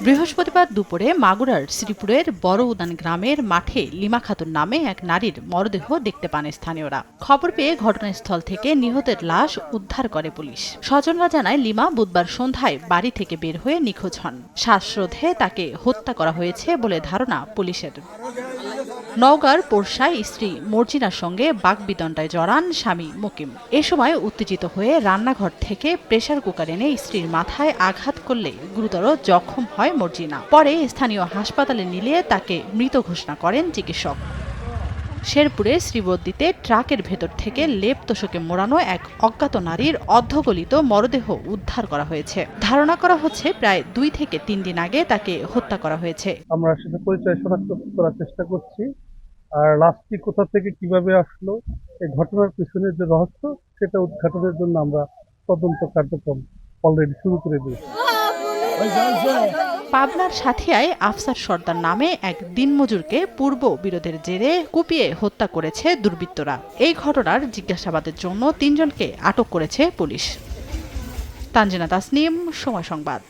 বৃহস্পতিবার দুপুরে মাগুরার শ্রীপুরের বড় উদান গ্রামের মাঠে লিমা খাতুন নামে এক নারীর মরদেহ দেখতে পান স্থানীয়রা। খবর পেয়ে ঘটনাস্থল থেকে নিহতের লাশ উদ্ধার করে পুলিশ। স্বজনরা জানায়, লিমা বুধবার সন্ধ্যায় বাড়ি থেকে বের হয়ে নিখোঁজ হন। শ্বাসরোধে তাকে হত্যা করা হয়েছে বলে ধারণা পুলিশের। নওগাঁর পোরশায় স্ত্রী মর্জিনার সঙ্গে বাকবিতণ্ডায় জড়ান স্বামী মুকিম। এ সময় উত্তেজিত হয়ে রান্নাঘর থেকে প্রেসার কুকার এনে স্ত্রীর মাথায় আঘাত করলে গুরুতর জখম হয় মর্জিনা। পরে স্থানীয় হাসপাতালে নিলে তাকে মৃত ঘোষণা করেন চিকিৎসক। শেরপুরে শ্রীবদ্দিতে ট্রাকের ভেতর থেকে লেপ তোশকে মোড়ানো এক অজ্ঞাত নারীর অর্ধগলিত মরদেহ উদ্ধার করা হয়েছে। ধারণা করা হচ্ছে প্রায় 2 থেকে 3 দিন আগে তাকে হত্যা করা হয়েছে। আমরা সেটা পরিচয় শনাক্ত করার চেষ্টা করছি, আর লাশটি কোথা থেকে কিভাবে আসলো, এই ঘটনার পিছনে যে রহস্য সেটা উদ্ঘাটনের জন্য আমরা তদন্ত কার্যক্রম অলরেডি শুরু করে দিয়েছি। পাবনার সাথিয়ায় আফসার সর্দার নামে এক দিনমজুরকে পূর্ব বিরোধের জেরে কুপিয়ে হত্যা করেছে দুর্বৃত্তরা। এই ঘটনার জিজ্ঞাসাবাদের জন্য 3 জনকে আটক করেছে পুলিশ। তানজিনা তাসনিম, সময় সংবাদ।